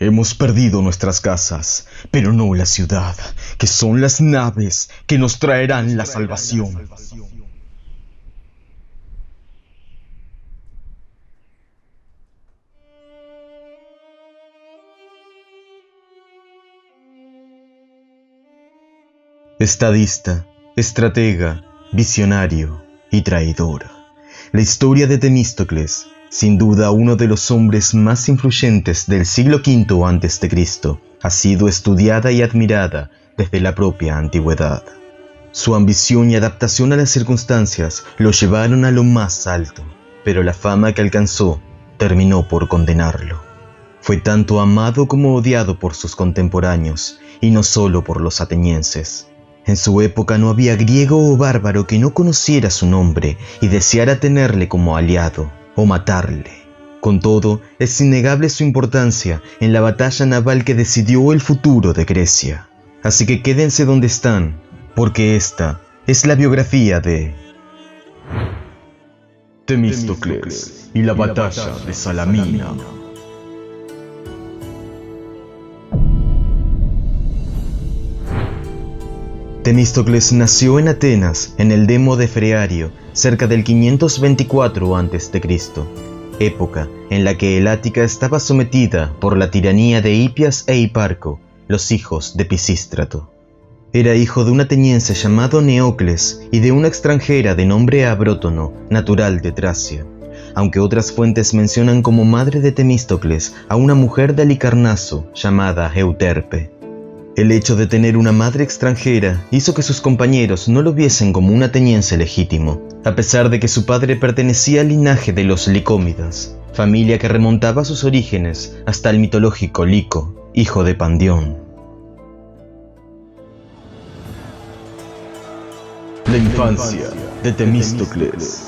Hemos perdido nuestras casas, pero no la ciudad, que son las naves que nos traerán la salvación. Estadista, estratega, visionario y traidor. La historia de Temístocles, sin duda uno de los hombres más influyentes del siglo V a.C., ha sido estudiada y admirada desde la propia antigüedad. Su ambición y adaptación a las circunstancias lo llevaron a lo más alto, pero la fama que alcanzó terminó por condenarlo. Fue tanto amado como odiado por sus contemporáneos, y no solo por los atenienses. En su época no había griego o bárbaro que no conociera su nombre y deseara tenerle como aliado o matarle. Con todo, es innegable su importancia en la batalla naval que decidió el futuro de Grecia. Así que quédense donde están, porque esta es la biografía de Temístocles y la batalla de Salamina. Temístocles nació en Atenas, en el Demo de Freario, cerca del 524 a.C., época en la que el Ática estaba sometida por la tiranía de Hipias e Hiparco, los hijos de Pisístrato. Era hijo de un ateniense llamado Neocles y de una extranjera de nombre Abrótono, natural de Tracia, aunque otras fuentes mencionan como madre de Temístocles a una mujer de Halicarnaso llamada Euterpe. El hecho de tener una madre extranjera hizo que sus compañeros no lo viesen como un ateniense legítimo, a pesar de que su padre pertenecía al linaje de los Licómidas, familia que remontaba sus orígenes hasta el mitológico Lico, hijo de Pandión. La infancia de Temístocles.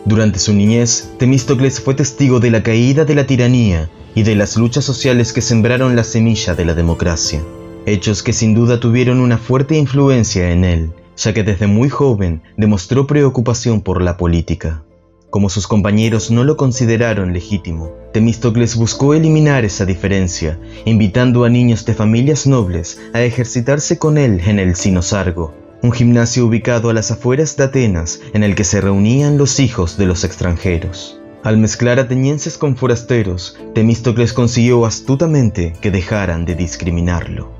Durante su niñez, Temístocles fue testigo de la caída de la tiranía y de las luchas sociales que sembraron la semilla de la democracia, hechos que sin duda tuvieron una fuerte influencia en él, ya que desde muy joven demostró preocupación por la política. Como sus compañeros no lo consideraron legítimo, Temístocles buscó eliminar esa diferencia, invitando a niños de familias nobles a ejercitarse con él en el Cinosargo, un gimnasio ubicado a las afueras de Atenas en el que se reunían los hijos de los extranjeros. Al mezclar atenienses con forasteros, Temístocles consiguió astutamente que dejaran de discriminarlo.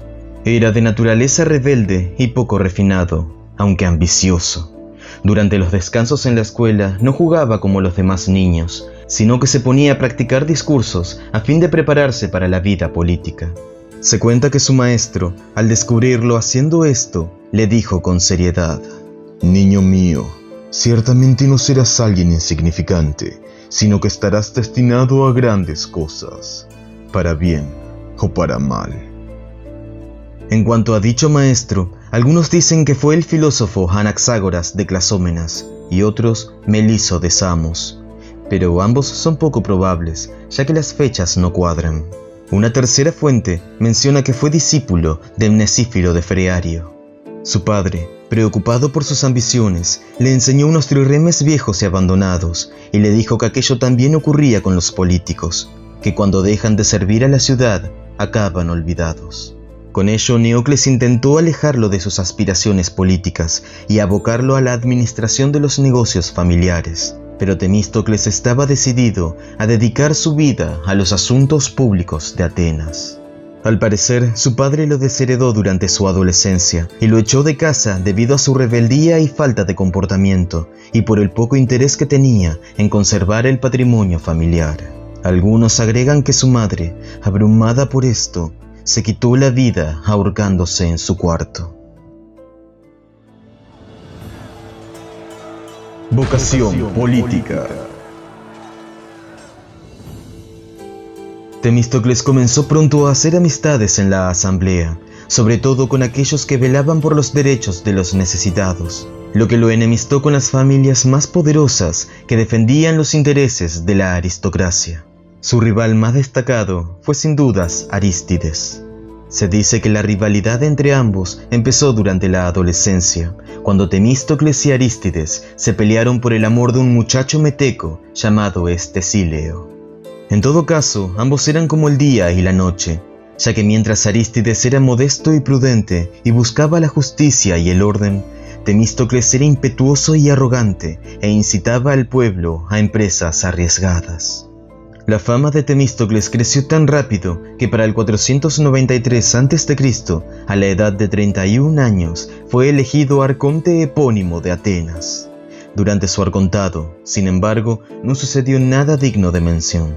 Era de naturaleza rebelde y poco refinado, aunque ambicioso. Durante los descansos en la escuela no jugaba como los demás niños, sino que se ponía a practicar discursos a fin de prepararse para la vida política. Se cuenta que su maestro, al descubrirlo haciendo esto, le dijo con seriedad: «Niño mío, ciertamente no serás alguien insignificante, sino que estarás destinado a grandes cosas, para bien o para mal». En cuanto a dicho maestro, algunos dicen que fue el filósofo Anaxágoras de Clasómenas y otros Meliso de Samos, pero ambos son poco probables, ya que las fechas no cuadran. Una tercera fuente menciona que fue discípulo de Mnesífilo de Freario. Su padre, preocupado por sus ambiciones, le enseñó unos trirremes viejos y abandonados, y le dijo que aquello también ocurría con los políticos, que cuando dejan de servir a la ciudad, acaban olvidados. Con ello, Neocles intentó alejarlo de sus aspiraciones políticas y abocarlo a la administración de los negocios familiares, pero Temístocles estaba decidido a dedicar su vida a los asuntos públicos de Atenas. Al parecer, su padre lo desheredó durante su adolescencia y lo echó de casa debido a su rebeldía y falta de comportamiento, y por el poco interés que tenía en conservar el patrimonio familiar. Algunos agregan que su madre, abrumada por esto, se quitó la vida ahorcándose en su cuarto. Vocación política. Temístocles comenzó pronto a hacer amistades en la asamblea, sobre todo con aquellos que velaban por los derechos de los necesitados, lo que lo enemistó con las familias más poderosas que defendían los intereses de la aristocracia. Su rival más destacado fue sin dudas Arístides. Se dice que la rivalidad entre ambos empezó durante la adolescencia, cuando Temístocles y Arístides se pelearon por el amor de un muchacho meteco llamado Estesíleo. En todo caso, ambos eran como el día y la noche, ya que mientras Arístides era modesto y prudente y buscaba la justicia y el orden, Temístocles era impetuoso y arrogante e incitaba al pueblo a empresas arriesgadas. La fama de Temístocles creció tan rápido que para el 493 a.C., a la edad de 31 años, fue elegido arconte epónimo de Atenas. Durante su arcontado, sin embargo, no sucedió nada digno de mención.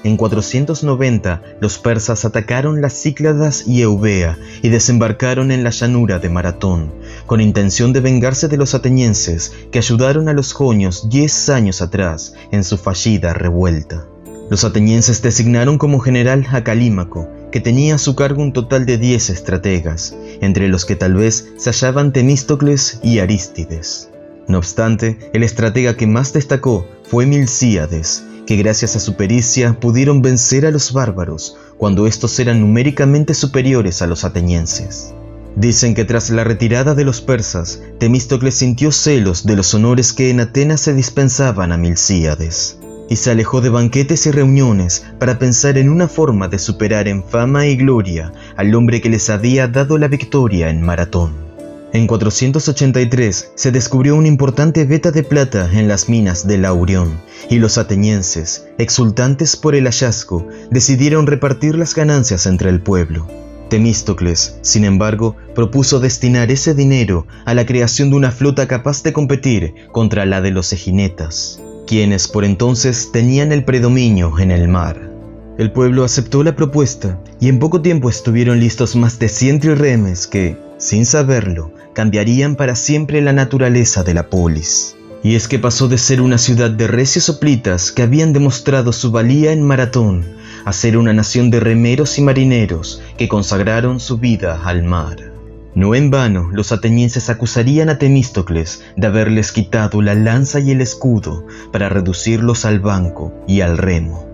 En 490, los persas atacaron las Cícladas y Eubea y desembarcaron en la llanura de Maratón, con intención de vengarse de los atenienses que ayudaron a los jonios 10 años atrás en su fallida revuelta. Los atenienses designaron como general a Calímaco, que tenía a su cargo un total de 10 estrategas, entre los que tal vez se hallaban Temístocles y Arístides. No obstante, el estratega que más destacó fue Milcíades, que gracias a su pericia pudieron vencer a los bárbaros cuando estos eran numéricamente superiores a los atenienses. Dicen que tras la retirada de los persas, Temístocles sintió celos de los honores que en Atenas se dispensaban a Milcíades, y se alejó de banquetes y reuniones para pensar en una forma de superar en fama y gloria al hombre que les había dado la victoria en Maratón. En 483 se descubrió una importante veta de plata en las minas de Laurión, y los atenienses, exultantes por el hallazgo, decidieron repartir las ganancias entre el pueblo. Temístocles, sin embargo, propuso destinar ese dinero a la creación de una flota capaz de competir contra la de los eginetas, quienes por entonces tenían el predominio en el mar. El pueblo aceptó la propuesta y en poco tiempo estuvieron listos más de 100 trirremes que, sin saberlo, cambiarían para siempre la naturaleza de la polis. Y es que pasó de ser una ciudad de recios hoplitas que habían demostrado su valía en Maratón, a ser una nación de remeros y marineros que consagraron su vida al mar. No en vano, los atenienses acusarían a Temístocles de haberles quitado la lanza y el escudo para reducirlos al banco y al remo.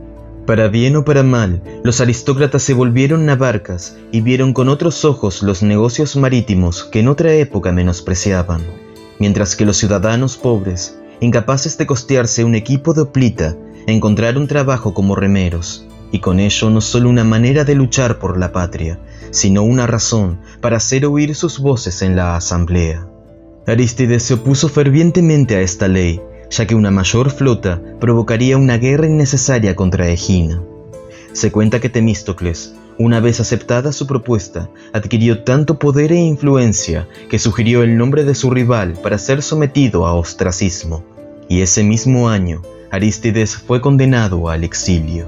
Para bien o para mal, los aristócratas se volvieron navarcas y vieron con otros ojos los negocios marítimos que en otra época menospreciaban, mientras que los ciudadanos pobres, incapaces de costearse un equipo de hoplita, encontraron trabajo como remeros, y con ello no solo una manera de luchar por la patria, sino una razón para hacer oír sus voces en la asamblea. Arístides se opuso fervientemente a esta ley, ya que una mayor flota provocaría una guerra innecesaria contra Egina. Se cuenta que Temístocles, una vez aceptada su propuesta, adquirió tanto poder e influencia que sugirió el nombre de su rival para ser sometido a ostracismo, y ese mismo año Arístides fue condenado al exilio.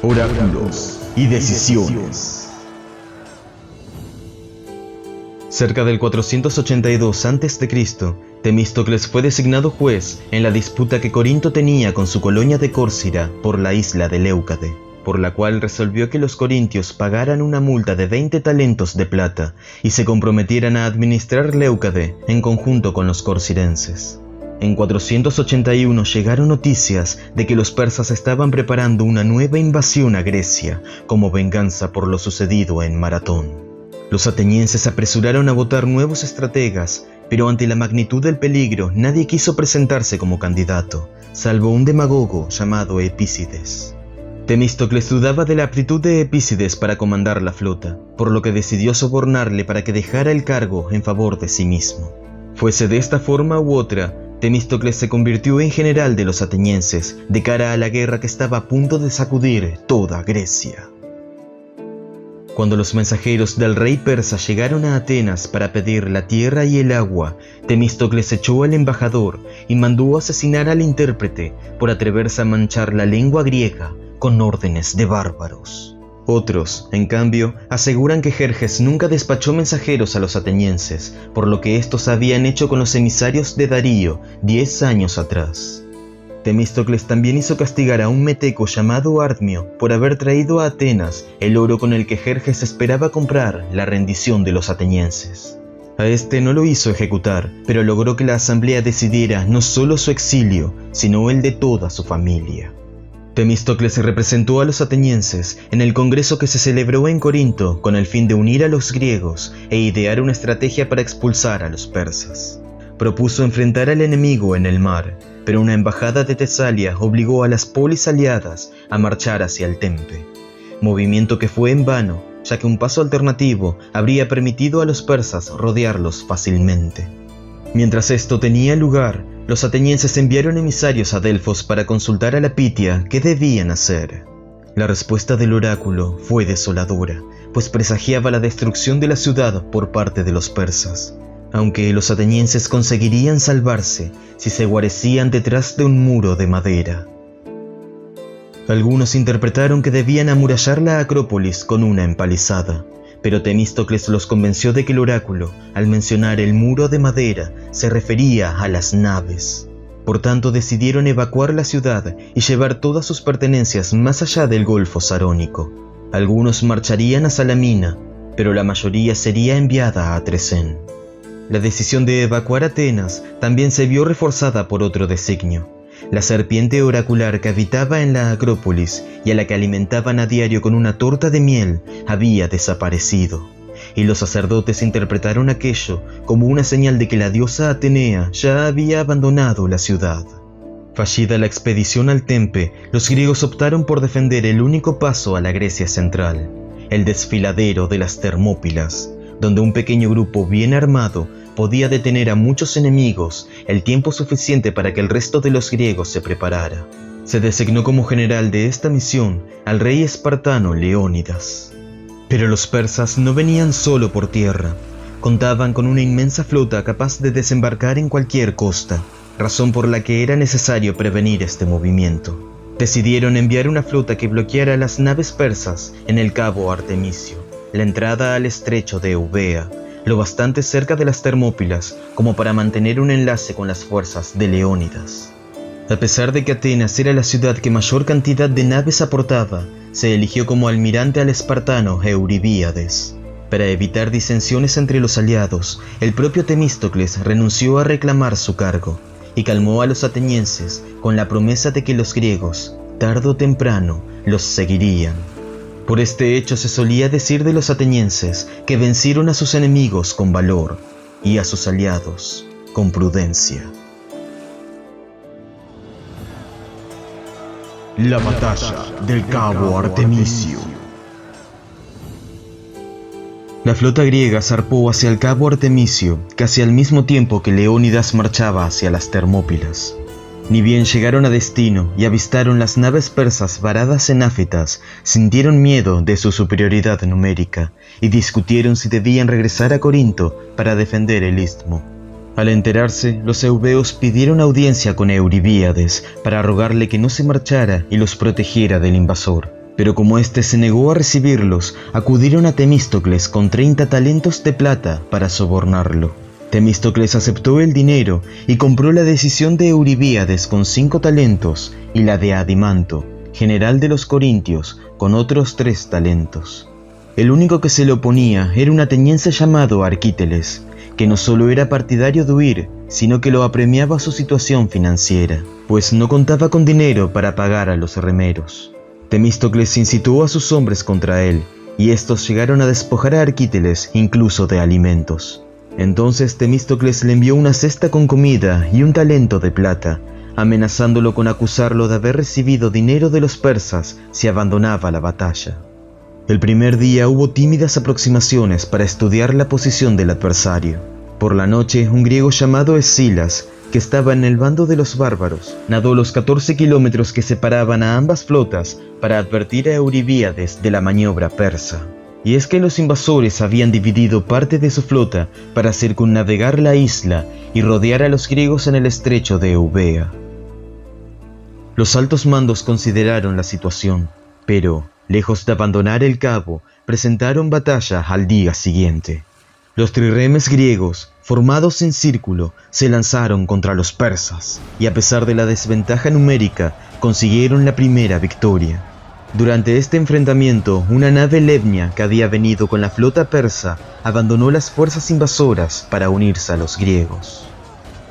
Oráculos y decisiones. Cerca del 482 a.C., Temístocles fue designado juez en la disputa que Corinto tenía con su colonia de Córcira por la isla de Leucade, por la cual resolvió que los corintios pagaran una multa de 20 talentos de plata y se comprometieran a administrar Leucade en conjunto con los corcirenses. En 481 llegaron noticias de que los persas estaban preparando una nueva invasión a Grecia como venganza por lo sucedido en Maratón. Los atenienses apresuraron a votar nuevos estrategas, pero ante la magnitud del peligro nadie quiso presentarse como candidato, salvo un demagogo llamado Epícides. Temístocles dudaba de la aptitud de Epícides para comandar la flota, por lo que decidió sobornarle para que dejara el cargo en favor de sí mismo. Fuese de esta forma u otra, Temístocles se convirtió en general de los atenienses de cara a la guerra que estaba a punto de sacudir toda Grecia. Cuando los mensajeros del rey persa llegaron a Atenas para pedir la tierra y el agua, Temístocles echó al embajador y mandó asesinar al intérprete por atreverse a manchar la lengua griega con órdenes de bárbaros. Otros, en cambio, aseguran que Jerjes nunca despachó mensajeros a los atenienses, por lo que estos habían hecho con los emisarios de Darío 10 años atrás. Temístocles también hizo castigar a un meteco llamado Ardmio por haber traído a Atenas el oro con el que Jerjes esperaba comprar la rendición de los atenienses. A este no lo hizo ejecutar, pero logró que la asamblea decidiera no solo su exilio, sino el de toda su familia. Temístocles representó a los atenienses en el congreso que se celebró en Corinto con el fin de unir a los griegos e idear una estrategia para expulsar a los persas. propuso enfrentar al enemigo en el mar, pero una embajada de Tesalia obligó a las polis aliadas a marchar hacia el Tempe, movimiento que fue en vano, ya que un paso alternativo habría permitido a los persas rodearlos fácilmente. Mientras esto tenía lugar, los atenienses enviaron emisarios a Delfos para consultar a la Pitia qué debían hacer. La respuesta del oráculo fue desoladora, pues presagiaba la destrucción de la ciudad por parte de los persas, aunque los atenienses conseguirían salvarse si se guarecían detrás de un muro de madera. Algunos interpretaron que debían amurallar la Acrópolis con una empalizada, pero Temístocles los convenció de que el oráculo, al mencionar el muro de madera, se refería a las naves. Por tanto, decidieron evacuar la ciudad y llevar todas sus pertenencias más allá del Golfo Sarónico. Algunos marcharían a Salamina, pero la mayoría sería enviada a Trecén. La decisión de evacuar Atenas también se vio reforzada por otro designio. La serpiente oracular que habitaba en la Acrópolis y a la que alimentaban a diario con una torta de miel había desaparecido, y los sacerdotes interpretaron aquello como una señal de que la diosa Atenea ya había abandonado la ciudad. Fallida la expedición al Tempe, los griegos optaron por defender el único paso a la Grecia central, el desfiladero de las Termópilas, donde un pequeño grupo bien armado podía detener a muchos enemigos el tiempo suficiente para que el resto de los griegos se preparara. Se designó como general de esta misión al rey espartano Leónidas. Pero los persas no venían solo por tierra, contaban con una inmensa flota capaz de desembarcar en cualquier costa, razón por la que era necesario prevenir este movimiento. Decidieron enviar una flota que bloqueara las naves persas en el cabo Artemisio, la entrada al estrecho de Eubea, lo bastante cerca de las Termópilas como para mantener un enlace con las fuerzas de Leónidas. A pesar de que Atenas era la ciudad que mayor cantidad de naves aportaba, se eligió como almirante al espartano Euribíades. Para evitar disensiones entre los aliados, el propio Temístocles renunció a reclamar su cargo y calmó a los atenienses con la promesa de que los griegos, tarde o temprano, los seguirían. Por este hecho se solía decir de los atenienses que vencieron a sus enemigos con valor y a sus aliados con prudencia. La batalla del cabo Artemisio. La flota griega zarpó hacia el cabo Artemisio casi al mismo tiempo que Leónidas marchaba hacia las Termópilas. Ni bien llegaron a destino y avistaron las naves persas varadas en Áfitas, sintieron miedo de su superioridad numérica y discutieron si debían regresar a Corinto para defender el istmo. Al enterarse, los eubeos pidieron audiencia con Euribíades para rogarle que no se marchara y los protegiera del invasor. Pero como éste se negó a recibirlos, acudieron a Temístocles con 30 talentos de plata para sobornarlo. Temístocles aceptó el dinero y compró la decisión de Euribíades con 5 talentos y la de Adimanto, general de los corintios, con otros 3 talentos. El único que se le oponía era un ateniense llamado Arquíteles, que no solo era partidario de huir, sino que lo apremiaba su situación financiera, pues no contaba con dinero para pagar a los remeros. Temístocles incitó a sus hombres contra él, y estos llegaron a despojar a Arquíteles incluso de alimentos. Entonces Temístocles le envió una cesta con comida y un talento de plata, amenazándolo con acusarlo de haber recibido dinero de los persas si abandonaba la batalla. El primer día hubo tímidas aproximaciones para estudiar la posición del adversario. Por la noche, un griego llamado Escilas, que estaba en el bando de los bárbaros, nadó los 14 kilómetros que separaban a ambas flotas para advertir a Euribíades de la maniobra persa. Y es que los invasores habían dividido parte de su flota para circunnavegar la isla y rodear a los griegos en el estrecho de Eubea. Los altos mandos consideraron la situación, pero, lejos de abandonar el cabo, presentaron batalla al día siguiente. Los trirremes griegos, formados en círculo, se lanzaron contra los persas, y a pesar de la desventaja numérica, consiguieron la primera victoria. Durante este enfrentamiento, una nave lebnia que había venido con la flota persa abandonó las fuerzas invasoras para unirse a los griegos.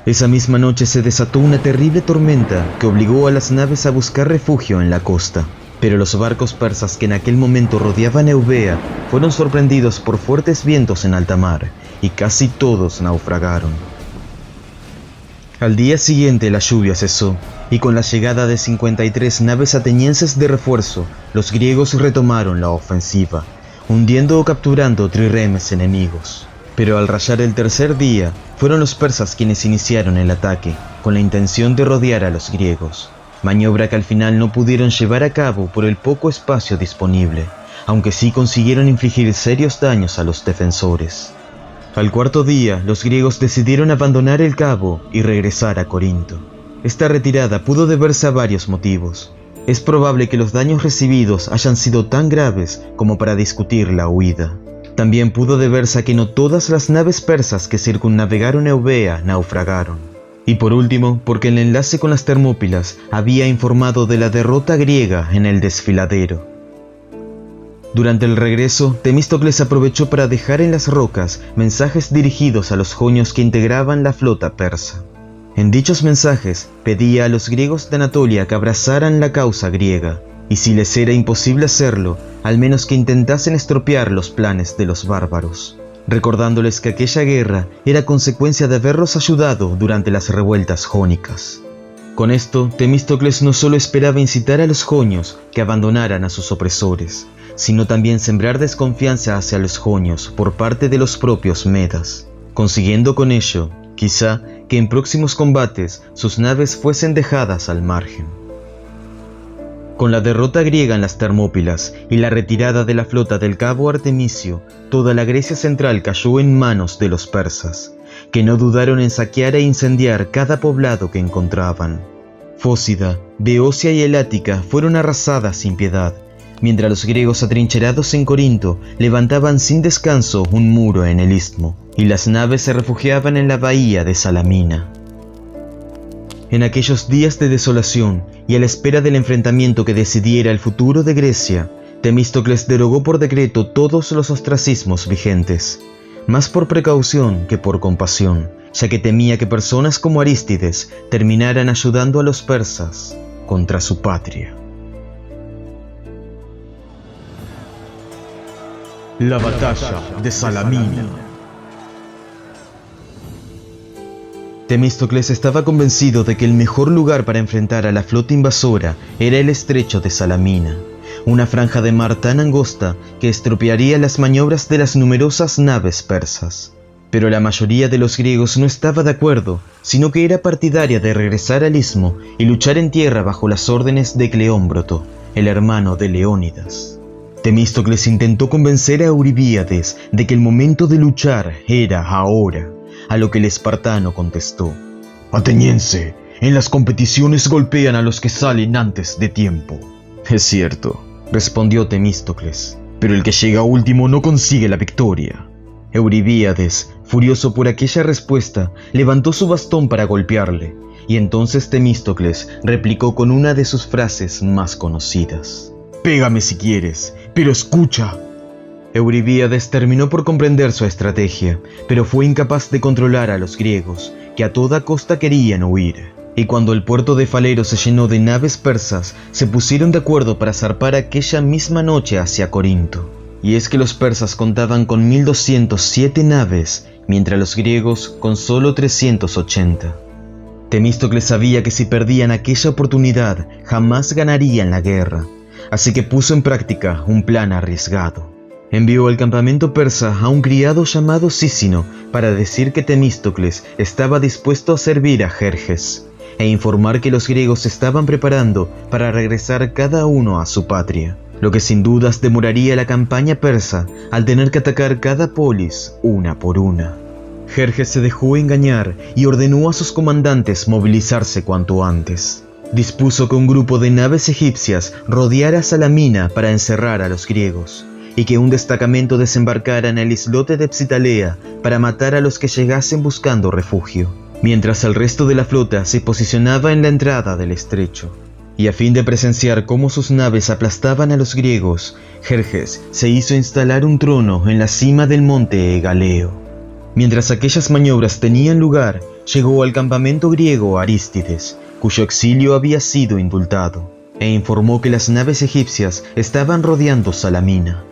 Esa misma noche se desató una terrible tormenta que obligó a las naves a buscar refugio en la costa, pero los barcos persas que en aquel momento rodeaban Eubea fueron sorprendidos por fuertes vientos en alta mar y casi todos naufragaron. Al día siguiente la lluvia cesó, y con la llegada de 53 naves atenienses de refuerzo, los griegos retomaron la ofensiva, hundiendo o capturando triremes enemigos. Pero al rayar el tercer día, fueron los persas quienes iniciaron el ataque, con la intención de rodear a los griegos, maniobra que al final no pudieron llevar a cabo por el poco espacio disponible, aunque sí consiguieron infligir serios daños a los defensores. Al cuarto día, los griegos decidieron abandonar el cabo y regresar a Corinto. Esta retirada pudo deberse a varios motivos. Es probable que los daños recibidos hayan sido tan graves como para discutir la huida. También pudo deberse a que no todas las naves persas que circunnavegaron Eubea naufragaron. Y por último, porque el enlace con las Termópilas había informado de la derrota griega en el desfiladero. Durante el regreso, Temístocles aprovechó para dejar en las rocas mensajes dirigidos a los jonios que integraban la flota persa. En dichos mensajes, pedía a los griegos de Anatolia que abrazaran la causa griega, y si les era imposible hacerlo, al menos que intentasen estropear los planes de los bárbaros, recordándoles que aquella guerra era consecuencia de haberlos ayudado durante las revueltas jónicas. Con esto, Temístocles no solo esperaba incitar a los jonios que abandonaran a sus opresores, sino también sembrar desconfianza hacia los jonios por parte de los propios medas, consiguiendo con ello, quizá, que en próximos combates sus naves fuesen dejadas al margen. Con la derrota griega en las Termópilas y la retirada de la flota del cabo Artemisio, toda la Grecia central cayó en manos de los persas, que no dudaron en saquear e incendiar cada poblado que encontraban. Fócida, Beocia y Elática fueron arrasadas sin piedad, mientras los griegos atrincherados en Corinto levantaban sin descanso un muro en el istmo, y las naves se refugiaban en la bahía de Salamina. En aquellos días de desolación, y a la espera del enfrentamiento que decidiera el futuro de Grecia, Temístocles derogó por decreto todos los ostracismos vigentes, más por precaución que por compasión, ya que temía que personas como Arístides terminaran ayudando a los persas contra su patria. La batalla de Salamina. Temístocles estaba convencido de que el mejor lugar para enfrentar a la flota invasora era el estrecho de Salamina, una franja de mar tan angosta que estropearía las maniobras de las numerosas naves persas. Pero la mayoría de los griegos no estaba de acuerdo, sino que era partidaria de regresar al istmo y luchar en tierra bajo las órdenes de Cleómbroto, el hermano de Leónidas. Temístocles intentó convencer a Euribíades de que el momento de luchar era ahora, a lo que el espartano contestó: Ateniense, en las competiciones golpean a los que salen antes de tiempo. Es cierto, respondió Temístocles, pero el que llega último no consigue la victoria. Euribíades, furioso por aquella respuesta, levantó su bastón para golpearle, y entonces Temístocles replicó con una de sus frases más conocidas: Pégame si quieres, pero escucha. Euribíades terminó por comprender su estrategia, pero fue incapaz de controlar a los griegos, que a toda costa querían huir. Y cuando el puerto de Falero se llenó de naves persas, se pusieron de acuerdo para zarpar aquella misma noche hacia Corinto. Y es que los persas contaban con 1207 naves, mientras los griegos con solo 380. Temístocles sabía que si perdían aquella oportunidad, jamás ganarían la guerra, así que puso en práctica un plan arriesgado. Envió al campamento persa a un criado llamado Sícino para decir que Temístocles estaba dispuesto a servir a Jerjes, e informar que los griegos se estaban preparando para regresar cada uno a su patria, lo que sin dudas demoraría la campaña persa al tener que atacar cada polis una por una. Jerjes se dejó engañar y ordenó a sus comandantes movilizarse cuanto antes. Dispuso que un grupo de naves egipcias rodeara Salamina para encerrar a los griegos, y que un destacamento desembarcara en el islote de Psitalea para matar a los que llegasen buscando refugio, mientras el resto de la flota se posicionaba en la entrada del estrecho. Y a fin de presenciar cómo sus naves aplastaban a los griegos, Jerjes se hizo instalar un trono en la cima del monte Egaleo. Mientras aquellas maniobras tenían lugar, llegó al campamento griego Arístides, cuyo exilio había sido indultado, e informó que las naves egipcias estaban rodeando Salamina.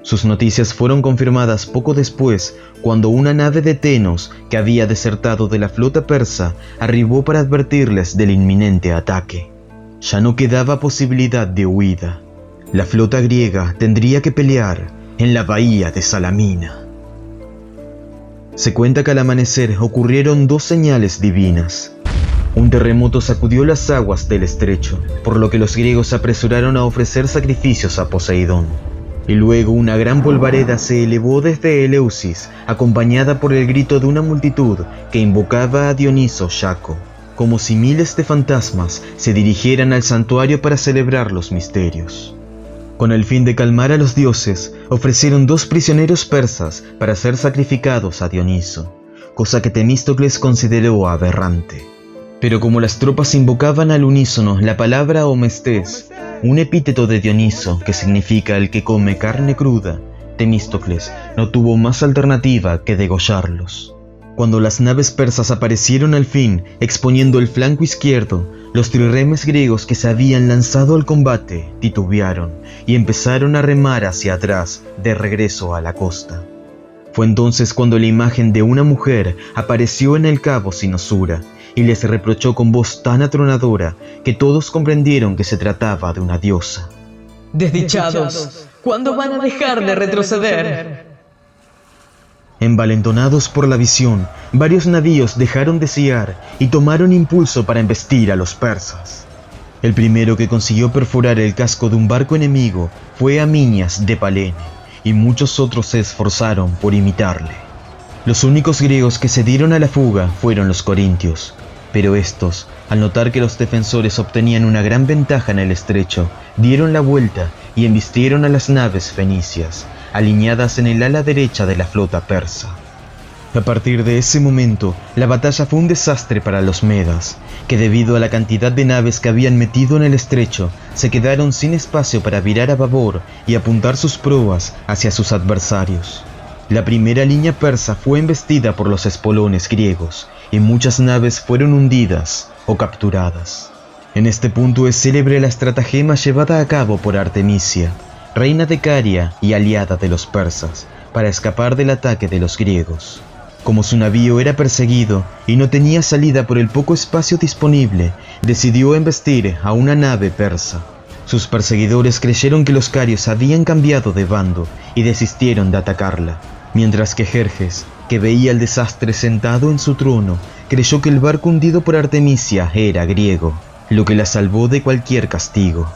Sus noticias fueron confirmadas poco después, cuando una nave de Tenos, que había desertado de la flota persa, arribó para advertirles del inminente ataque. Ya no quedaba posibilidad de huida. La flota griega tendría que pelear en la bahía de Salamina. Se cuenta que al amanecer ocurrieron dos señales divinas. Un terremoto sacudió las aguas del estrecho, por lo que los griegos se apresuraron a ofrecer sacrificios a Poseidón. Y luego una gran polvareda se elevó desde Eleusis, acompañada por el grito de una multitud que invocaba a Dioniso Yaco, como si miles de fantasmas se dirigieran al santuario para celebrar los misterios. Con el fin de calmar a los dioses, ofrecieron dos prisioneros persas para ser sacrificados a Dioniso, cosa que Temístocles consideró aberrante. Pero como las tropas invocaban al unísono la palabra Omestés, un epíteto de Dioniso que significa el que come carne cruda, Temístocles no tuvo más alternativa que degollarlos. Cuando las naves persas aparecieron al fin, exponiendo el flanco izquierdo, los trirremes griegos que se habían lanzado al combate titubearon y empezaron a remar hacia atrás, de regreso a la costa. Fue entonces cuando la imagen de una mujer apareció en el cabo Sinosura y les reprochó con voz tan atronadora que todos comprendieron que se trataba de una diosa. ¡Desdichados! ¿Cuándo van a dejar de retroceder? Envalentonados por la visión, varios navíos dejaron de siar y tomaron impulso para embestir a los persas. El primero que consiguió perforar el casco de un barco enemigo fue Aminias de Palene, y muchos otros se esforzaron por imitarle. Los únicos griegos que se dieron a la fuga fueron los corintios, pero estos, al notar que los defensores obtenían una gran ventaja en el estrecho, dieron la vuelta y embistieron a las naves fenicias, alineadas en el ala derecha de la flota persa. A partir de ese momento, la batalla fue un desastre para los medas, que debido a la cantidad de naves que habían metido en el estrecho, se quedaron sin espacio para virar a babor y apuntar sus proas hacia sus adversarios. La primera línea persa fue embestida por los espolones griegos, y muchas naves fueron hundidas o capturadas. En este punto es célebre la estratagema llevada a cabo por Artemisia, reina de Caria y aliada de los persas, para escapar del ataque de los griegos. Como su navío era perseguido y no tenía salida por el poco espacio disponible, decidió embestir a una nave persa. Sus perseguidores creyeron que los carios habían cambiado de bando y desistieron de atacarla, mientras que Jerjes, que veía el desastre sentado en su trono, creyó que el barco hundido por Artemisia era griego, lo que la salvó de cualquier castigo.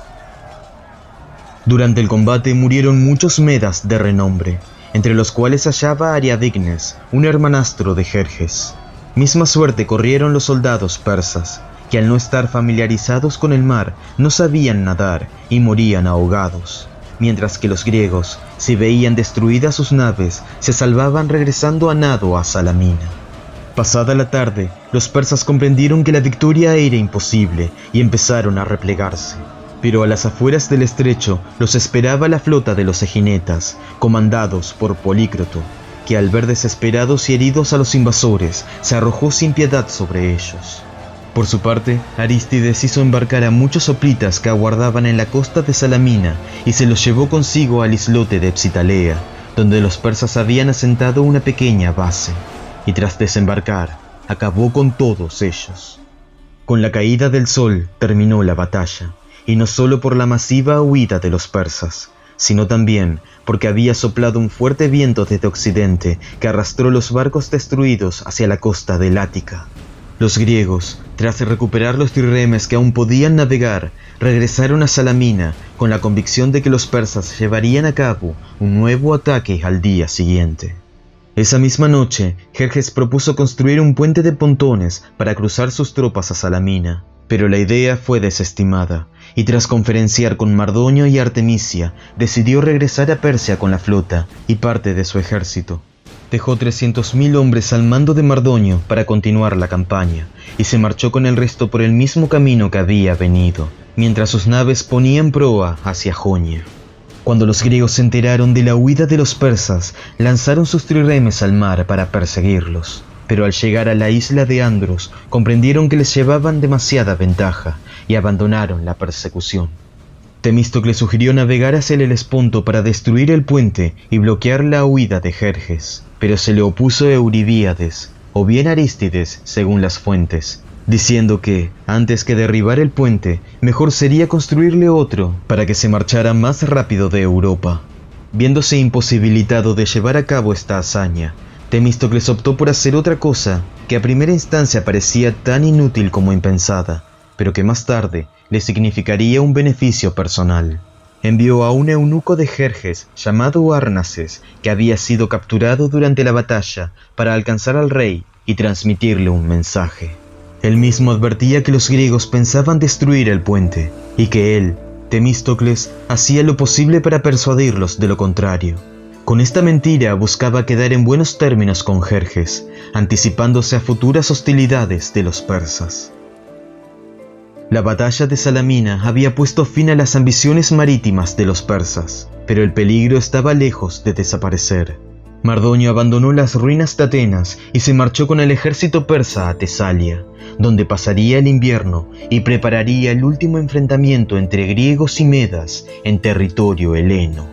Durante el combate murieron muchos medas de renombre, entre los cuales hallaba a Ariadignes, un hermanastro de Jerjes. Misma suerte corrieron los soldados persas, que al no estar familiarizados con el mar, no sabían nadar y morían ahogados, mientras que los griegos, si veían destruidas sus naves, se salvaban regresando a nado a Salamina. Pasada la tarde, los persas comprendieron que la victoria era imposible y empezaron a replegarse. Pero a las afueras del estrecho los esperaba la flota de los eginetas, comandados por Polícroto, que al ver desesperados y heridos a los invasores, se arrojó sin piedad sobre ellos. Por su parte, Arístides hizo embarcar a muchos hoplitas que aguardaban en la costa de Salamina y se los llevó consigo al islote de Psitalea, donde los persas habían asentado una pequeña base, y tras desembarcar, acabó con todos ellos. Con la caída del sol terminó la batalla, y no solo por la masiva huida de los persas, sino también porque había soplado un fuerte viento desde occidente que arrastró los barcos destruidos hacia la costa del Ática. Los griegos, tras recuperar los trirremes que aún podían navegar, regresaron a Salamina con la convicción de que los persas llevarían a cabo un nuevo ataque al día siguiente. Esa misma noche, Jerjes propuso construir un puente de pontones para cruzar sus tropas a Salamina, pero la idea fue desestimada, y tras conferenciar con Mardonio y Artemisia, decidió regresar a Persia con la flota y parte de su ejército. Dejó 300.000 hombres al mando de Mardonio para continuar la campaña, y se marchó con el resto por el mismo camino que había venido, mientras sus naves ponían proa hacia Jonia. Cuando los griegos se enteraron de la huida de los persas, lanzaron sus trirremes al mar para perseguirlos. Pero al llegar a la isla de Andros, comprendieron que les llevaban demasiada ventaja y abandonaron la persecución. Temístocles sugirió navegar hacia el Helesponto para destruir el puente y bloquear la huida de Jerjes, pero se le opuso Euribíades, o bien Arístides, según las fuentes, diciendo que, antes que derribar el puente, mejor sería construirle otro para que se marchara más rápido de Europa. Viéndose imposibilitado de llevar a cabo esta hazaña, Temístocles optó por hacer otra cosa que a primera instancia parecía tan inútil como impensada, pero que más tarde le significaría un beneficio personal. Envió a un eunuco de Jerjes llamado Arnaces, que había sido capturado durante la batalla, para alcanzar al rey y transmitirle un mensaje. Él mismo advertía que los griegos pensaban destruir el puente, y que él, Temístocles, hacía lo posible para persuadirlos de lo contrario. Con esta mentira buscaba quedar en buenos términos con Jerjes, anticipándose a futuras hostilidades de los persas. La batalla de Salamina había puesto fin a las ambiciones marítimas de los persas, pero el peligro estaba lejos de desaparecer. Mardonio abandonó las ruinas de Atenas y se marchó con el ejército persa a Tesalia, donde pasaría el invierno y prepararía el último enfrentamiento entre griegos y medas en territorio heleno.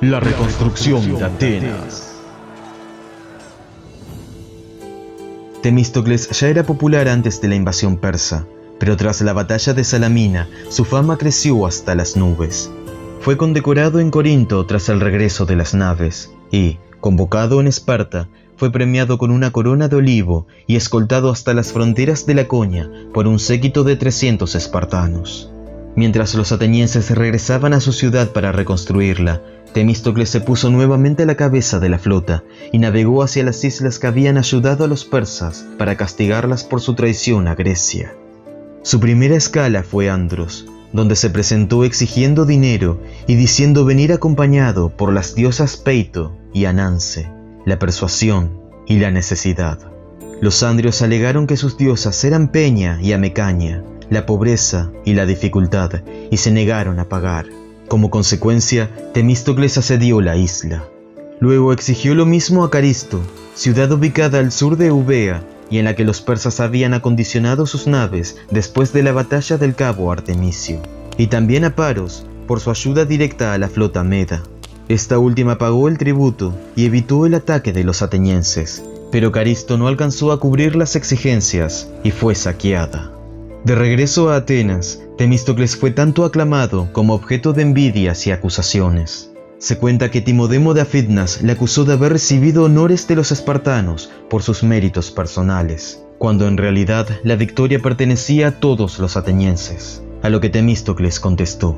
La reconstrucción de Atenas. Temístocles ya era popular antes de la invasión persa, pero tras la batalla de Salamina su fama creció hasta las nubes. Fue condecorado en Corinto tras el regreso de las naves y, convocado en Esparta, fue premiado con una corona de olivo y escoltado hasta las fronteras de Laconia por un séquito de 300 espartanos. Mientras los atenienses regresaban a su ciudad para reconstruirla, Temístocles se puso nuevamente a la cabeza de la flota y navegó hacia las islas que habían ayudado a los persas para castigarlas por su traición a Grecia. Su primera escala fue Andros, donde se presentó exigiendo dinero y diciendo venir acompañado por las diosas Peito y Ananse, la persuasión y la necesidad. Los andrios alegaron que sus diosas eran Peña y Amecaña, la pobreza y la dificultad, y se negaron a pagar. Como consecuencia, Temístocles asedió la isla. Luego exigió lo mismo a Caristo, ciudad ubicada al sur de Eubea, y en la que los persas habían acondicionado sus naves después de la batalla del cabo Artemisio, y también a Paros por su ayuda directa a la flota meda. Esta última pagó el tributo y evitó el ataque de los atenienses, pero Caristo no alcanzó a cubrir las exigencias y fue saqueada. De regreso a Atenas, Temístocles fue tanto aclamado como objeto de envidias y acusaciones. Se cuenta que Timodemo de Afidnas le acusó de haber recibido honores de los espartanos por sus méritos personales, cuando en realidad la victoria pertenecía a todos los atenienses, a lo que Temístocles contestó: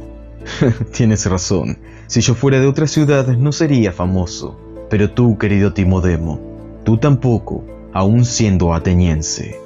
«Tienes razón, si yo fuera de otra ciudad no sería famoso, pero tú, querido Timodemo, tú tampoco, aun siendo ateniense».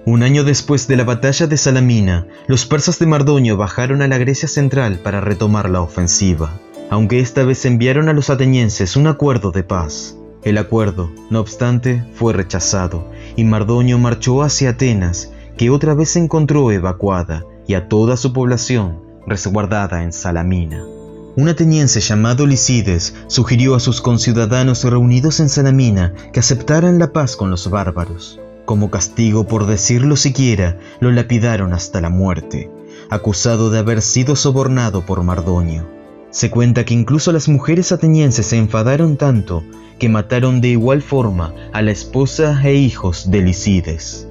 Un año después de la batalla de Salamina, los persas de Mardonio bajaron a la Grecia central para retomar la ofensiva, aunque esta vez enviaron a los atenienses un acuerdo de paz. El acuerdo, no obstante, fue rechazado, y Mardonio marchó hacia Atenas, que otra vez se encontró evacuada, y a toda su población resguardada en Salamina. Un ateniense llamado Licides sugirió a sus conciudadanos reunidos en Salamina que aceptaran la paz con los bárbaros. Como castigo por decirlo siquiera, lo lapidaron hasta la muerte, acusado de haber sido sobornado por Mardonio. Se cuenta que incluso las mujeres atenienses se enfadaron tanto que mataron de igual forma a la esposa e hijos de Licides.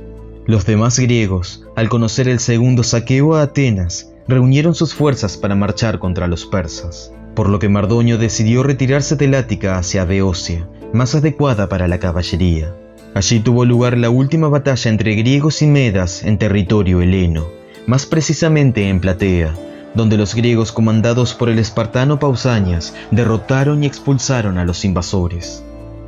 Los demás griegos, al conocer el segundo saqueo a Atenas, reunieron sus fuerzas para marchar contra los persas, por lo que Mardonio decidió retirarse del Ática hacia Beocia, más adecuada para la caballería. Allí tuvo lugar la última batalla entre griegos y medas en territorio heleno, más precisamente en Platea, donde los griegos comandados por el espartano Pausanias derrotaron y expulsaron a los invasores.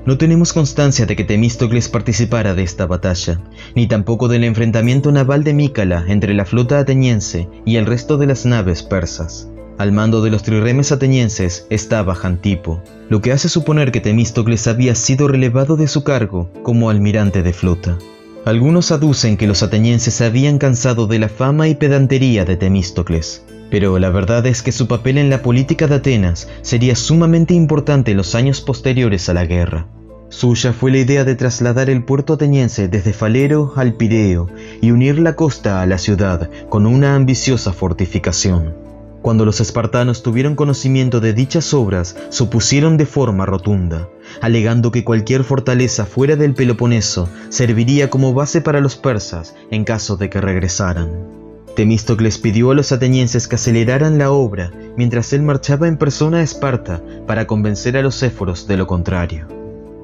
No tenemos constancia de que Temístocles participara de esta batalla, ni tampoco del enfrentamiento naval de Mícala entre la flota ateniense y el resto de las naves persas. Al mando de los trirremes atenienses estaba Jantipo, lo que hace suponer que Temístocles había sido relevado de su cargo como almirante de flota. Algunos aducen que los atenienses se habían cansado de la fama y pedantería de Temístocles, pero la verdad es que su papel en la política de Atenas sería sumamente importante en los años posteriores a la guerra. Suya fue la idea de trasladar el puerto ateniense desde Falero al Pireo y unir la costa a la ciudad con una ambiciosa fortificación. Cuando los espartanos tuvieron conocimiento de dichas obras, se opusieron de forma rotunda, alegando que cualquier fortaleza fuera del Peloponeso serviría como base para los persas en caso de que regresaran. Temístocles pidió a los atenienses que aceleraran la obra mientras él marchaba en persona a Esparta para convencer a los éforos de lo contrario.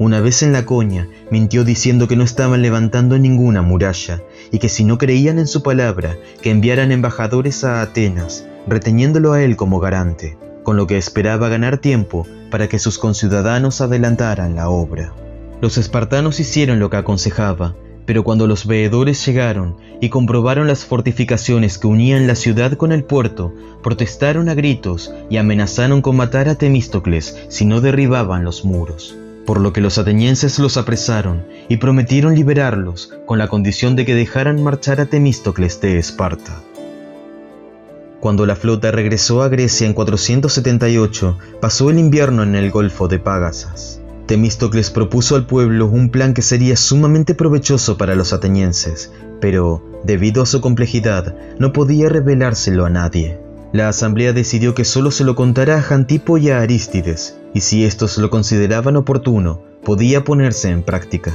Una vez en Laconia, mintió diciendo que no estaban levantando ninguna muralla y que si no creían en su palabra, que enviaran embajadores a Atenas, reteniéndolo a él como garante, con lo que esperaba ganar tiempo para que sus conciudadanos adelantaran la obra. Los espartanos hicieron lo que aconsejaba, pero cuando los veedores llegaron y comprobaron las fortificaciones que unían la ciudad con el puerto, protestaron a gritos y amenazaron con matar a Temístocles si no derribaban los muros. Por lo que los atenienses los apresaron y prometieron liberarlos con la condición de que dejaran marchar a Temístocles de Esparta. Cuando la flota regresó a Grecia en 478, pasó el invierno en el Golfo de Págasas. Temístocles propuso al pueblo un plan que sería sumamente provechoso para los atenienses, pero, debido a su complejidad, no podía revelárselo a nadie. La asamblea decidió que solo se lo contara a Jantipo y a Arístides, y si estos lo consideraban oportuno, podía ponerse en práctica.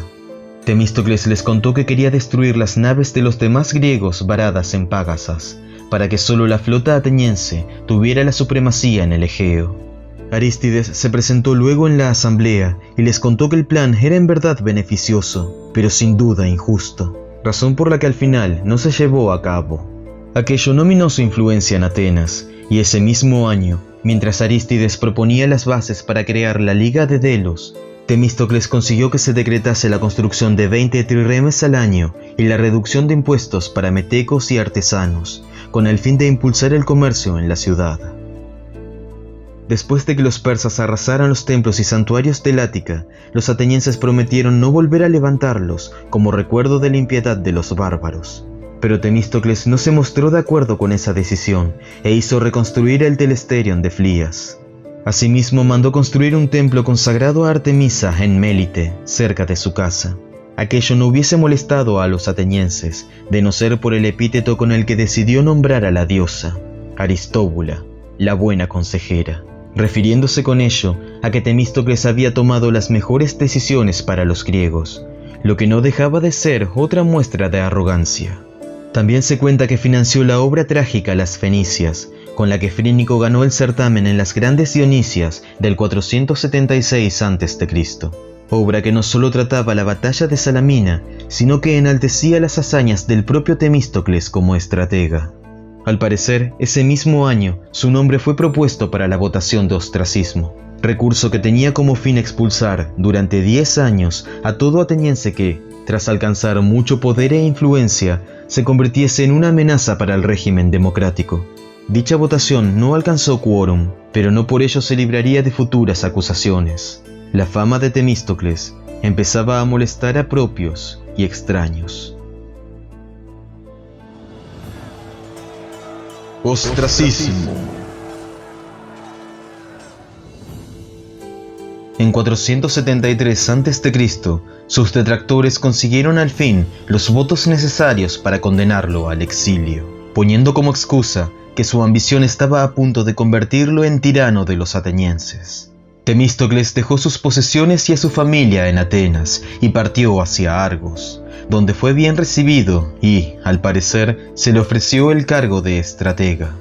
Temístocles les contó que quería destruir las naves de los demás griegos varadas en Págasas, para que solo la flota ateniense tuviera la supremacía en el Egeo. Arístides se presentó luego en la asamblea y les contó que el plan era en verdad beneficioso, pero sin duda injusto, razón por la que al final no se llevó a cabo. Aquello no minó su influencia en Atenas, y ese mismo año, mientras Arístides proponía las bases para crear la Liga de Delos, Temístocles consiguió que se decretase la construcción de 20 triremes al año y la reducción de impuestos para metecos y artesanos, con el fin de impulsar el comercio en la ciudad. Después de que los persas arrasaran los templos y santuarios del Ática, los atenienses prometieron no volver a levantarlos como recuerdo de la impiedad de los bárbaros. Pero Temístocles no se mostró de acuerdo con esa decisión e hizo reconstruir el Telesterion de Flías. Asimismo mandó construir un templo consagrado a Artemisa en Mélite, cerca de su casa. Aquello no hubiese molestado a los atenienses, de no ser por el epíteto con el que decidió nombrar a la diosa, Aristóbula, la buena consejera, refiriéndose con ello a que Temístocles había tomado las mejores decisiones para los griegos, lo que no dejaba de ser otra muestra de arrogancia. También se cuenta que financió la obra trágica Las Fenicias, con la que Frínico ganó el certamen en las Grandes Dionisias del 476 a.C., obra que no solo trataba la batalla de Salamina, sino que enaltecía las hazañas del propio Temístocles como estratega. Al parecer, ese mismo año, su nombre fue propuesto para la votación de ostracismo, recurso que tenía como fin expulsar durante 10 años a todo ateniense que, tras alcanzar mucho poder e influencia, se convirtiese en una amenaza para el régimen democrático. Dicha votación no alcanzó quórum, pero no por ello se libraría de futuras acusaciones. La fama de Temístocles empezaba a molestar a propios y extraños. Ostracismo. En 473 a.C., sus detractores consiguieron al fin los votos necesarios para condenarlo al exilio, poniendo como excusa que su ambición estaba a punto de convertirlo en tirano de los atenienses. Temístocles dejó sus posesiones y a su familia en Atenas y partió hacia Argos, donde fue bien recibido y, al parecer, se le ofreció el cargo de estratega.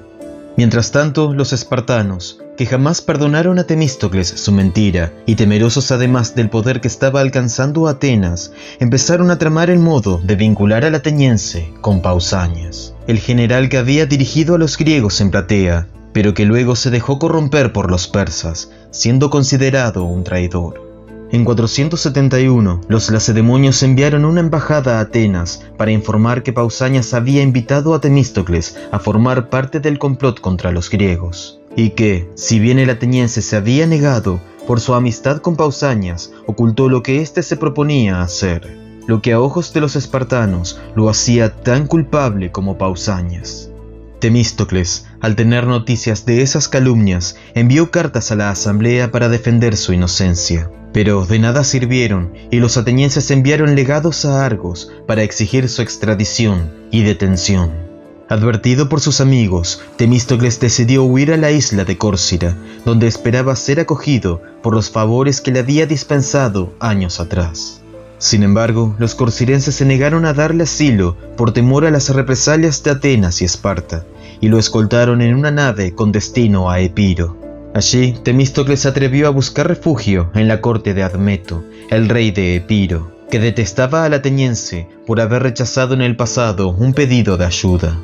Mientras tanto, los espartanos, que jamás perdonaron a Temístocles su mentira y temerosos además del poder que estaba alcanzando Atenas, empezaron a tramar el modo de vincular al ateniense con Pausanias, el general que había dirigido a los griegos en Platea, pero que luego se dejó corromper por los persas, siendo considerado un traidor. En 471, los lacedemonios enviaron una embajada a Atenas para informar que Pausanias había invitado a Temístocles a formar parte del complot contra los griegos, y que, si bien el ateniense se había negado, por su amistad con Pausanias, ocultó lo que éste se proponía hacer, lo que a ojos de los espartanos lo hacía tan culpable como Pausanias. Temístocles, al tener noticias de esas calumnias, envió cartas a la asamblea para defender su inocencia. Pero de nada sirvieron y los atenienses enviaron legados a Argos para exigir su extradición y detención. Advertido por sus amigos, Temístocles decidió huir a la isla de Córcira, donde esperaba ser acogido por los favores que le había dispensado años atrás. Sin embargo, los corcirenses se negaron a darle asilo por temor a las represalias de Atenas y Esparta, y lo escoltaron en una nave con destino a Epiro. Allí, Temístocles se atrevió a buscar refugio en la corte de Admeto, el rey de Epiro, que detestaba al ateniense por haber rechazado en el pasado un pedido de ayuda.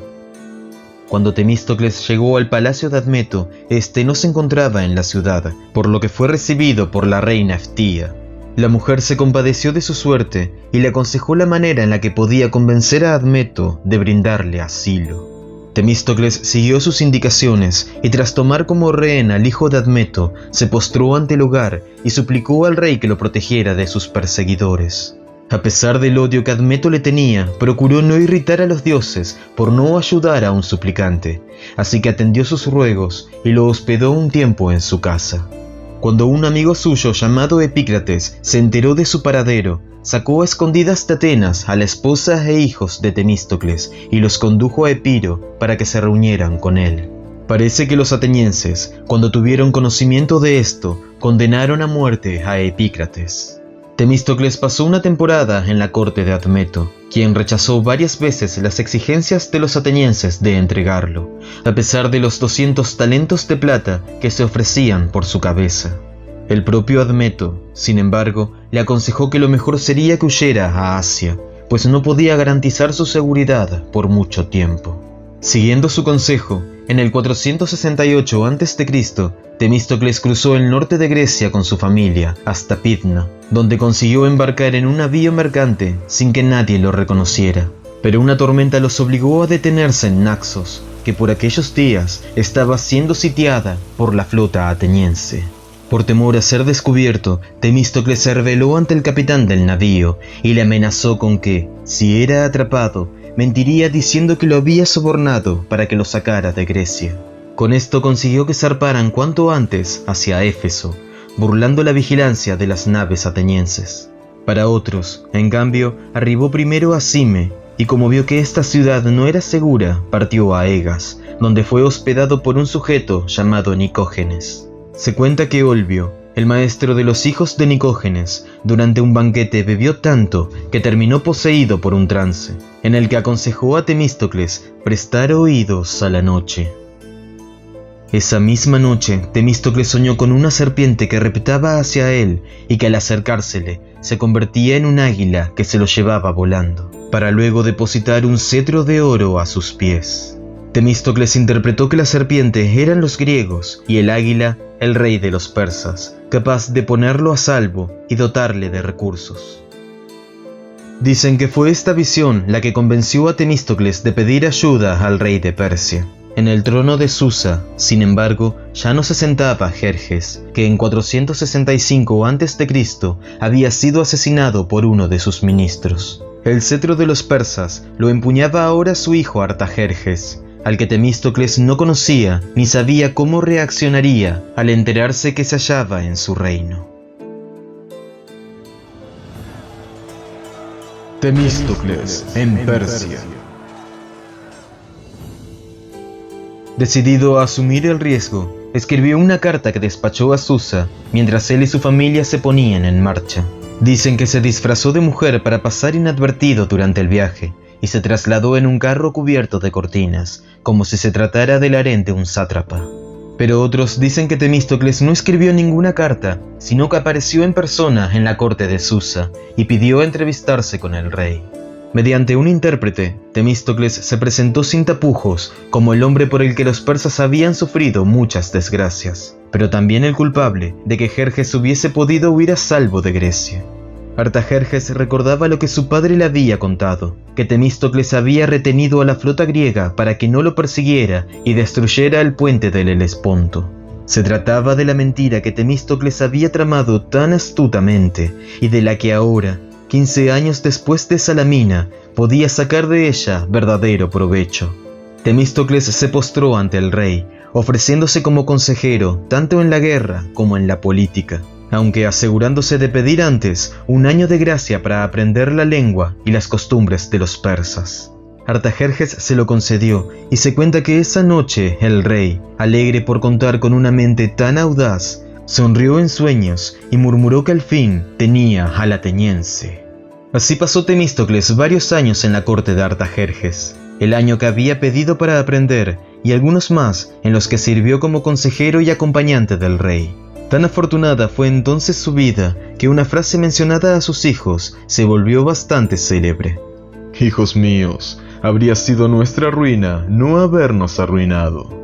Cuando Temístocles llegó al palacio de Admeto, este no se encontraba en la ciudad, por lo que fue recibido por la reina Eftía. La mujer se compadeció de su suerte y le aconsejó la manera en la que podía convencer a Admeto de brindarle asilo. Temístocles siguió sus indicaciones y tras tomar como rehén al hijo de Admeto, se postró ante el hogar y suplicó al rey que lo protegiera de sus perseguidores. A pesar del odio que Admeto le tenía, procuró no irritar a los dioses por no ayudar a un suplicante, así que atendió sus ruegos y lo hospedó un tiempo en su casa. Cuando un amigo suyo llamado Epícrates se enteró de su paradero, sacó a escondidas de Atenas a la esposa e hijos de Temístocles y los condujo a Epiro para que se reunieran con él. Parece que los atenienses, cuando tuvieron conocimiento de esto, condenaron a muerte a Epícrates. Temístocles pasó una temporada en la corte de Admeto, quien rechazó varias veces las exigencias de los atenienses de entregarlo, a pesar de los 200 talentos de plata que se ofrecían por su cabeza. El propio Admeto, sin embargo, le aconsejó que lo mejor sería que huyera a Asia, pues no podía garantizar su seguridad por mucho tiempo. Siguiendo su consejo, en el 468 a.C., Temístocles cruzó el norte de Grecia con su familia hasta Pidna, donde consiguió embarcar en un navío mercante sin que nadie lo reconociera. Pero una tormenta los obligó a detenerse en Naxos, que por aquellos días estaba siendo sitiada por la flota ateniense. Por temor a ser descubierto, Temístocles se rebeló ante el capitán del navío y le amenazó con que, si era atrapado, mentiría diciendo que lo había sobornado para que lo sacara de Grecia. Con esto consiguió que zarparan cuanto antes hacia Éfeso, burlando la vigilancia de las naves atenienses. Para otros, en cambio, arribó primero a Cime, y como vio que esta ciudad no era segura, partió a Egas, donde fue hospedado por un sujeto llamado Nicógenes. Se cuenta que Olbio, el maestro de los hijos de Nicógenes, durante un banquete bebió tanto que terminó poseído por un trance, en el que aconsejó a Temístocles prestar oídos a la noche. Esa misma noche, Temístocles soñó con una serpiente que reptaba hacia él y que al acercársele se convertía en un águila que se lo llevaba volando, para luego depositar un cetro de oro a sus pies. Temístocles interpretó que la serpiente eran los griegos y el águila el rey de los persas, capaz de ponerlo a salvo y dotarle de recursos. Dicen que fue esta visión la que convenció a Temístocles de pedir ayuda al rey de Persia. En el trono de Susa, sin embargo, ya no se sentaba Jerjes, que en 465 a.C. había sido asesinado por uno de sus ministros. El cetro de los persas lo empuñaba ahora su hijo Artajerjes, al que Temístocles no conocía ni sabía cómo reaccionaría al enterarse que se hallaba en su reino. Temístocles en Persia. Decidido a asumir el riesgo, escribió una carta que despachó a Susa mientras él y su familia se ponían en marcha. Dicen que se disfrazó de mujer para pasar inadvertido durante el viaje y se trasladó en un carro cubierto de cortinas, como si se tratara del harén de un sátrapa. Pero otros dicen que Temístocles no escribió ninguna carta, sino que apareció en persona en la corte de Susa y pidió entrevistarse con el rey. Mediante un intérprete, Temístocles se presentó sin tapujos como el hombre por el que los persas habían sufrido muchas desgracias, pero también el culpable de que Jerjes hubiese podido huir a salvo de Grecia. Artajerjes recordaba lo que su padre le había contado, que Temístocles había retenido a la flota griega para que no lo persiguiera y destruyera el puente del Helesponto. Se trataba de la mentira que Temístocles había tramado tan astutamente y de la que ahora, 15 años después de Salamina, podía sacar de ella verdadero provecho. Temístocles se postró ante el rey, ofreciéndose como consejero tanto en la guerra como en la política. aunque asegurándose de pedir antes un año de gracia para aprender la lengua y las costumbres de los persas. Artajerjes se lo concedió y se cuenta que esa noche el rey, alegre por contar con una mente tan audaz, sonrió en sueños y murmuró que al fin tenía al ateniense. Así pasó Temístocles varios años en la corte de Artajerjes, el año que había pedido para aprender y algunos más en los que sirvió como consejero y acompañante del rey. Tan afortunada fue entonces su vida que una frase mencionada a sus hijos se volvió bastante célebre. Hijos míos, habría sido nuestra ruina no habernos arruinado.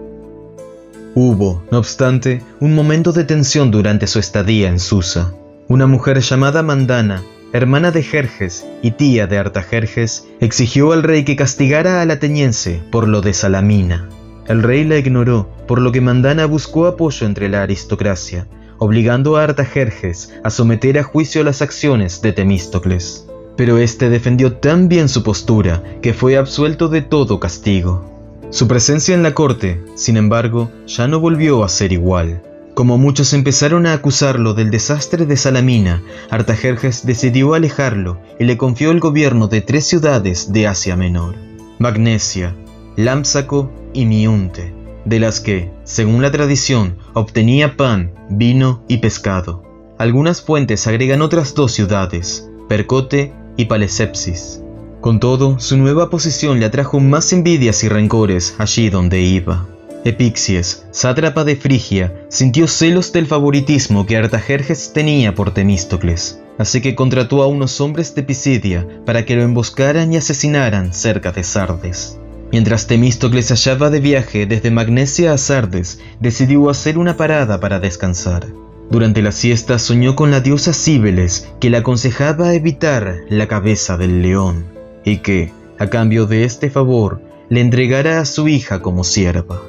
Hubo, no obstante, un momento de tensión durante su estadía en Susa. Una mujer llamada Mandana, hermana de Jerjes y tía de Artajerjes, exigió al rey que castigara al ateniense por lo de Salamina. El rey la ignoró, por lo que Mandana buscó apoyo entre la aristocracia, obligando a Artajerjes a someter a juicio las acciones de Temístocles. Pero este defendió tan bien su postura que fue absuelto de todo castigo. Su presencia en la corte, sin embargo, ya no volvió a ser igual. Como muchos empezaron a acusarlo del desastre de Salamina, Artajerjes decidió alejarlo y le confió el gobierno de 3 ciudades de Asia Menor: Magnesia, Lámpsaco y Miunte, de las que, según la tradición, obtenía pan, vino y pescado. Algunas fuentes agregan otras 2 ciudades, Percote y Palesepsis. Con todo, su nueva posición le atrajo más envidias y rencores allí donde iba. Epixies, sátrapa de Frigia, sintió celos del favoritismo que Artajerjes tenía por Temístocles, así que contrató a unos hombres de Pisidia para que lo emboscaran y asesinaran cerca de Sardes. Mientras Temístocles se hallaba de viaje desde Magnesia a Sardes, decidió hacer una parada para descansar. Durante la siesta soñó con la diosa Cíbeles, que le aconsejaba evitar la cabeza del león, y que, a cambio de este favor, le entregara a su hija como sierva.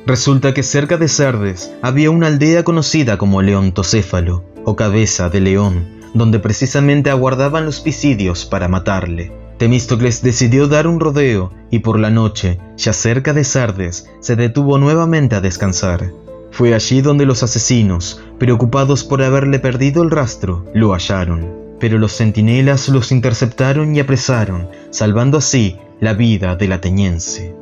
Resulta que cerca de Sardes había una aldea conocida como Leontocéfalo, o cabeza de león, donde precisamente aguardaban los pisidios para matarle. Temístocles decidió dar un rodeo y por la noche, ya cerca de Sardes, se detuvo nuevamente a descansar. Fue allí donde los asesinos, preocupados por haberle perdido el rastro, lo hallaron. Pero los centinelas los interceptaron y apresaron, salvando así la vida del ateniense.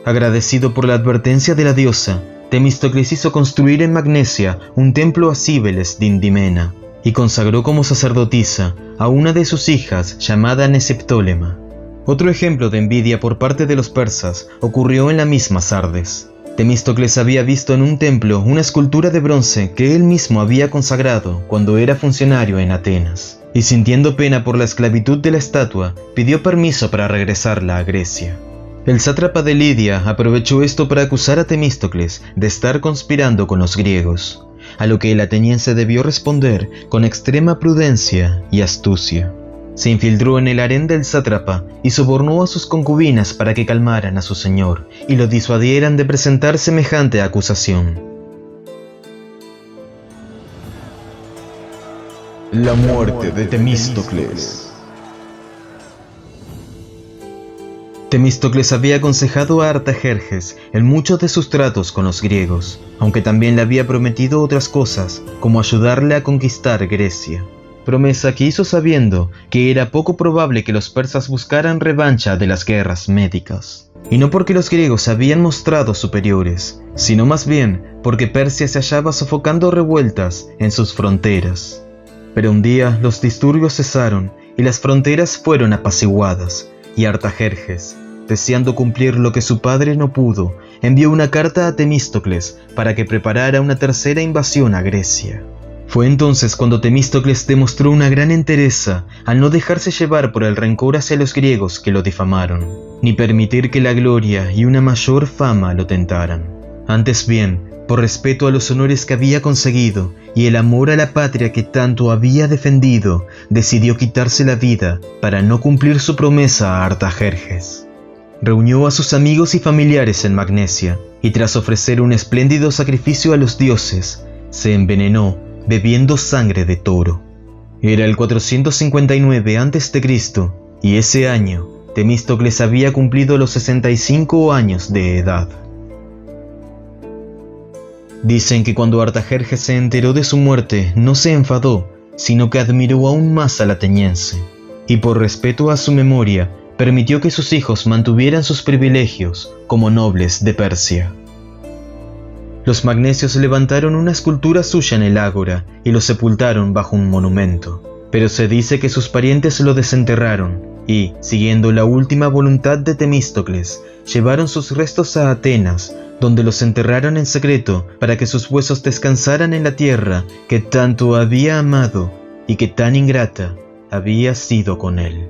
Agradecido por la advertencia de la diosa, Temístocles hizo construir en Magnesia un templo a Cíbeles de Indimena y consagró como sacerdotisa a una de sus hijas llamada Neseptólema. Otro ejemplo de envidia por parte de los persas ocurrió en la misma Sardes. Temístocles había visto en un templo una escultura de bronce que él mismo había consagrado cuando era funcionario en Atenas, y sintiendo pena por la esclavitud de la estatua, pidió permiso para regresarla a Grecia. El sátrapa de Lidia aprovechó esto para acusar a Temístocles de estar conspirando con los griegos, a lo que el ateniense debió responder con extrema prudencia y astucia. Se infiltró en el harén del sátrapa y sobornó a sus concubinas para que calmaran a su señor y lo disuadieran de presentar semejante acusación. La muerte de Temístocles. Temístocles había aconsejado a Artajerjes en muchos de sus tratos con los griegos, aunque también le había prometido otras cosas, como ayudarle a conquistar Grecia. Promesa que hizo sabiendo que era poco probable que los persas buscaran revancha de las guerras médicas. Y no porque los griegos se habían mostrado superiores, sino más bien porque Persia se hallaba sofocando revueltas en sus fronteras. Pero un día los disturbios cesaron y las fronteras fueron apaciguadas, y Artajerjes, deseando cumplir lo que su padre no pudo, envió una carta a Temístocles para que preparara una tercera invasión a Grecia. Fue entonces cuando Temístocles demostró una gran entereza al no dejarse llevar por el rencor hacia los griegos que lo difamaron, ni permitir que la gloria y una mayor fama lo tentaran. Antes bien, por respeto a los honores que había conseguido y el amor a la patria que tanto había defendido, decidió quitarse la vida para no cumplir su promesa a Artajerjes. Reunió a sus amigos y familiares en Magnesia, y tras ofrecer un espléndido sacrificio a los dioses, se envenenó bebiendo sangre de toro. Era el 459 a.C., y ese año Temístocles había cumplido los 65 años de edad. Dicen que cuando Artajerjes se enteró de su muerte, no se enfadó, sino que admiró aún más al ateniense, y por respeto a su memoria, permitió que sus hijos mantuvieran sus privilegios como nobles de Persia. Los magnesios levantaron una escultura suya en el ágora y lo sepultaron bajo un monumento, pero se dice que sus parientes lo desenterraron y, siguiendo la última voluntad de Temístocles, llevaron sus restos a Atenas, donde los enterraron en secreto para que sus huesos descansaran en la tierra que tanto había amado y que tan ingrata había sido con él.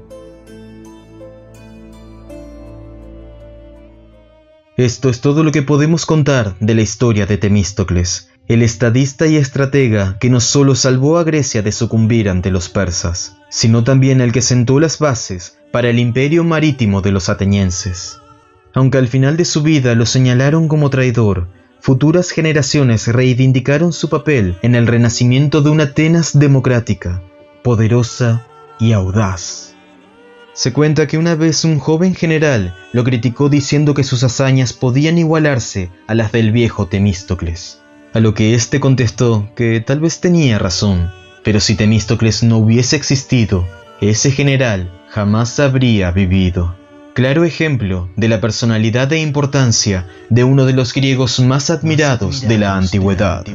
Esto es todo lo que podemos contar de la historia de Temístocles, el estadista y estratega que no solo salvó a Grecia de sucumbir ante los persas, sino también el que sentó las bases para el imperio marítimo de los atenienses. Aunque al final de su vida lo señalaron como traidor, futuras generaciones reivindicaron su papel en el renacimiento de una Atenas democrática, poderosa y audaz. Se cuenta que una vez un joven general lo criticó diciendo que sus hazañas podían igualarse a las del viejo Temístocles, a lo que éste contestó que tal vez tenía razón, pero si Temístocles no hubiese existido, ese general jamás habría vivido. Claro ejemplo de la personalidad e importancia de uno de los griegos más admirados de la antigüedad.